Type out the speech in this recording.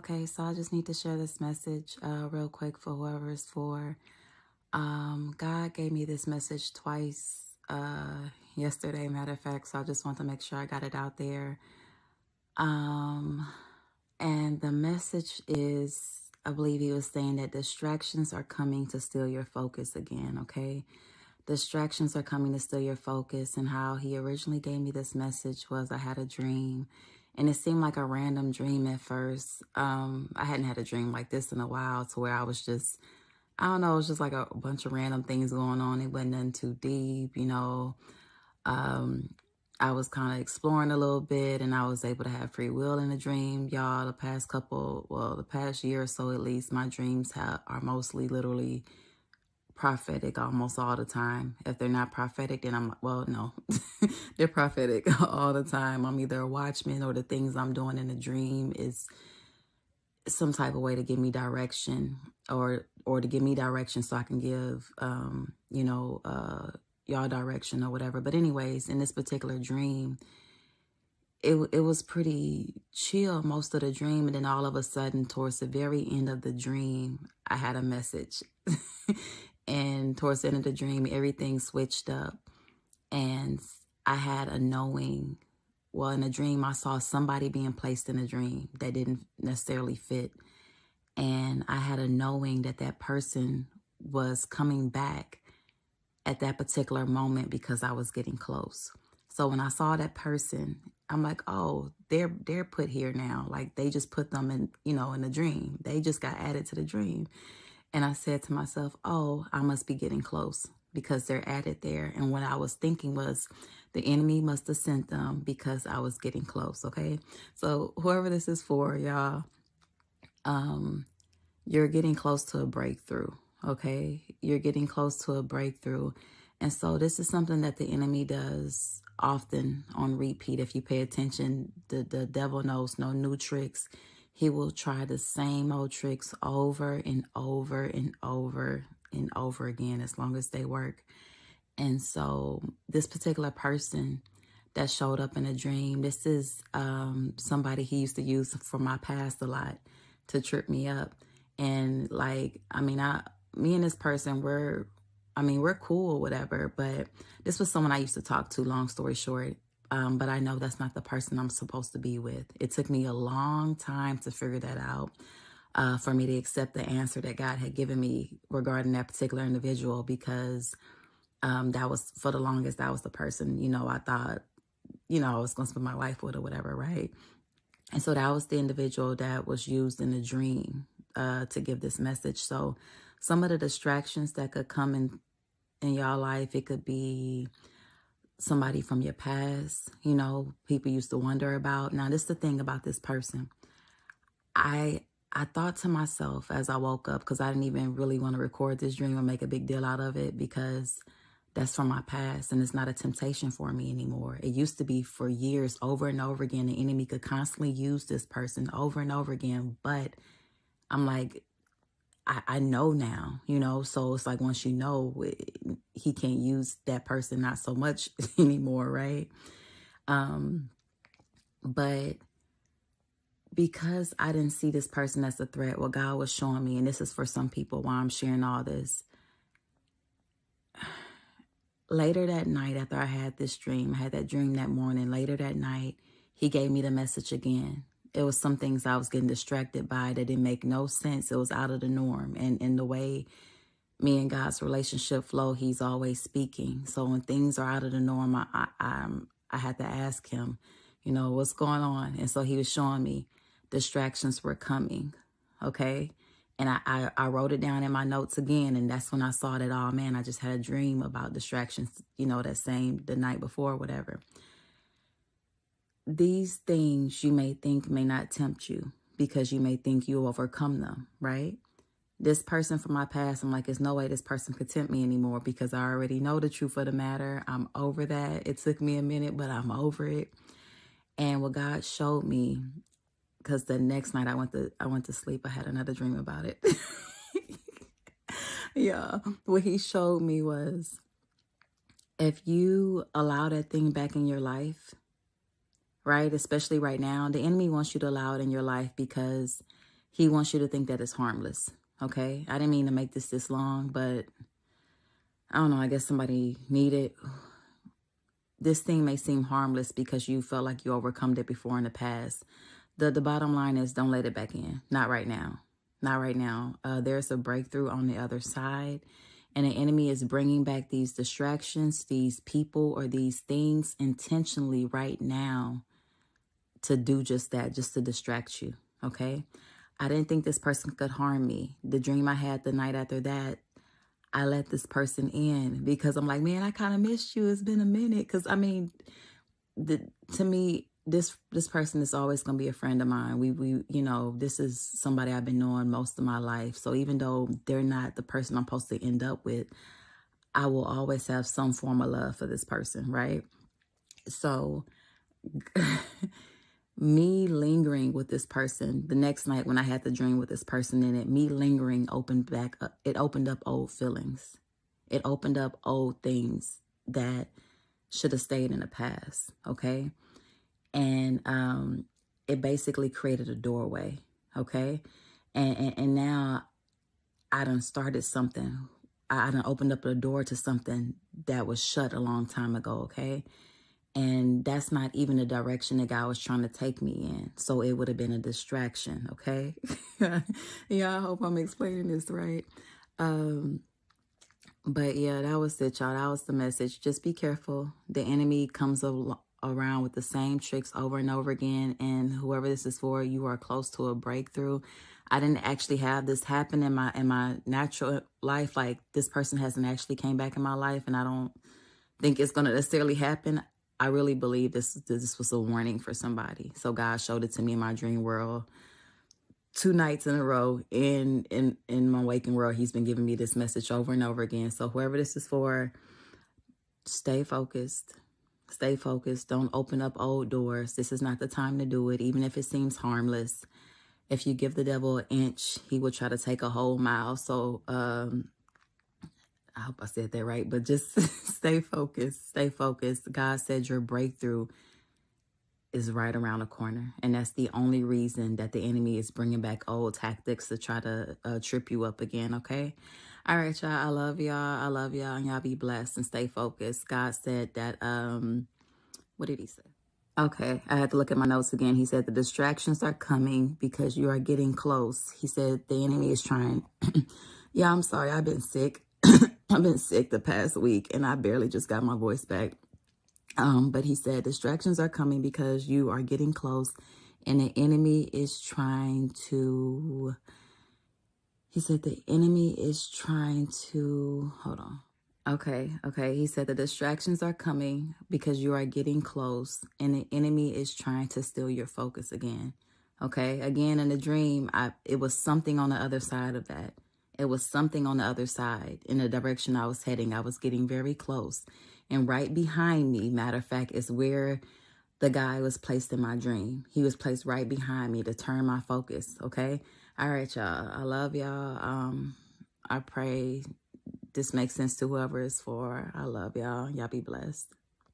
Okay, so I just need to share this message real quick for whoever it's for. God gave me this message twice yesterday, matter of fact, so I just want to make sure I got it out there. Um, and the message is, I believe he was saying that distractions are coming to steal your focus again, okay? Distractions are coming to steal your focus. And how he originally gave me this message was I had a dream, and it seemed like a random dream at first. I hadn't had a dream like this in a while, to where I was just, I don't know, it was just like a bunch of random things going on. It wasn't nothing too deep. Um, I was kind of exploring a little bit, and I was able to have free will in the dream. Y'all, the past year or so at least, my dreams are mostly literally prophetic almost all the time. If they're not prophetic, then no, they're prophetic all the time. I'm either a watchman, or the things I'm doing in the dream is some type of way to give me direction, or to give me direction so I can give, y'all direction or whatever. But anyways, in this particular dream, it was pretty chill most of the dream. And then all of a sudden, towards the very end of the dream, I had a message. And towards the end of the dream, everything switched up. And I had a knowing. Well, in a dream, I saw somebody being placed in a dream that didn't necessarily fit. And I had a knowing that that person was coming back at that particular moment because I was getting close. So when I saw that person, I'm like, oh, they're put here now. Like, they just put them in the dream. They just got added to the dream. And I said to myself, oh, I must be getting close because they're added there. And what I was thinking was, the enemy must have sent them because I was getting close. Okay. So whoever this is for, y'all, you're getting close to a breakthrough. Okay. You're getting close to a breakthrough. And so this is something that the enemy does often on repeat. If you pay attention, the devil knows no new tricks. He will try the same old tricks over and over and over and over again, as long as they work. And so this particular person that showed up in a dream, this is somebody he used to use for my past a lot to trip me up. And me and this person, we're cool or whatever, but this was someone I used to talk to, long story short. But I know that's not the person I'm supposed to be with. It took me a long time to figure that out, for me to accept the answer that God had given me regarding that particular individual, because that was, for the longest, that was the person, I thought, I was going to spend my life with or whatever, right? And so that was the individual that was used in the dream to give this message. So some of the distractions that could come in y'all life, it could be somebody from your past, people used to wonder about. Now, this is the thing about this person. I thought to myself as I woke up, because I didn't even really want to record this dream or make a big deal out of it, because that's from my past and it's not a temptation for me anymore. It used to be for years, over and over again. The enemy could constantly use this person over and over again. But I'm like, I know now, so it's like, once you know, he can't use that person not so much anymore, right? But because I didn't see this person as a threat, what God was showing me, and this is for some people why I'm sharing all this. Later that night, after I had this dream, I had that dream that morning, later that night, he gave me the message again. It was some things I was getting distracted by that didn't make no sense. It was out of the norm. And in the way me and God's relationship flow, he's always speaking. So when things are out of the norm, I had to ask him, what's going on? And so he was showing me distractions were coming. Okay. And I wrote it down in my notes again. And that's when I saw that, oh man, I just had a dream about distractions, the night before, whatever. These things you may think may not tempt you because you may think you overcome them, right? This person from my past, I'm like, there's no way this person could tempt me anymore because I already know the truth of the matter. I'm over that. It took me a minute, but I'm over it. And what God showed me, because the next night I went to sleep, I had another dream about it. Yeah. What he showed me was, if you allow that thing back in your life, right? Especially right now, the enemy wants you to allow it in your life because He wants you to think that it's harmless. Okay. I didn't mean to make this long, but I don't know. I guess somebody needed. This thing may seem harmless because you felt like you overcome it before in the past. The bottom line is don't let it back in. Not right now. Not right now. There's a breakthrough on the other side. And the enemy is bringing back these distractions, these people, or these things intentionally right now to do just that, just to distract you. Okay. I didn't think this person could harm me. The dream I had the night after that, I let this person in because I'm like, man, I kind of missed you. It's been a minute. Because I mean, to me, this person is always going to be a friend of mine. We this is somebody I've been knowing most of my life. So even though they're not the person I'm supposed to end up with, I will always have some form of love for this person, right? So me lingering with this person the next night when I had the dream with this person in it, me lingering opened up old feelings. It opened up old things that should have stayed in the past. Okay. And it basically created a doorway. Okay. And now I done started something. I done opened up a door to something that was shut a long time ago. Okay. And that's not even the direction that God was trying to take me in. So it would have been a distraction, okay? Yeah, I hope I'm explaining this right. But yeah, that was it, y'all. That was the message. Just be careful. The enemy comes around with the same tricks over and over again. And whoever this is for, you are close to a breakthrough. I didn't actually have this happen in my natural life. Like, this person hasn't actually came back in my life, and I don't think it's going to necessarily happen. I really believe this was a warning for somebody. So God showed it to me in my dream world 2 nights in a row. In my waking world, he's been giving me this message over and over again. So whoever this is for, stay focused. Stay focused. Don't open up old doors. This is not the time to do it, even if it seems harmless. If you give the devil an inch, he will try to take a whole mile. So I hope I said that right, but just stay focused. Stay focused. God said your breakthrough is right around the corner. And that's the only reason that the enemy is bringing back old tactics to try to trip you up again, okay? All right, y'all. I love y'all. I love y'all. And y'all be blessed and stay focused. God said that, what did he say? Okay, I had to look at my notes again. He said the distractions are coming because you are getting close. He said the enemy is trying. Yeah, I'm sorry. I've been sick. I've been sick the past week and I barely just got my voice back. But he said distractions are coming because you are getting close and the enemy is trying to, hold on. Okay. He said the distractions are coming because you are getting close and the enemy is trying to steal your focus again. Okay. Again, in the dream, it was something on the other side of that. It was something on the other side in the direction I was heading. I was getting very close. And right behind me, matter of fact, is where the guy was placed in my dream. He was placed right behind me to turn my focus. Okay. All right, y'all. I love y'all. I pray this makes sense to whoever it's for. I love y'all. Y'all be blessed.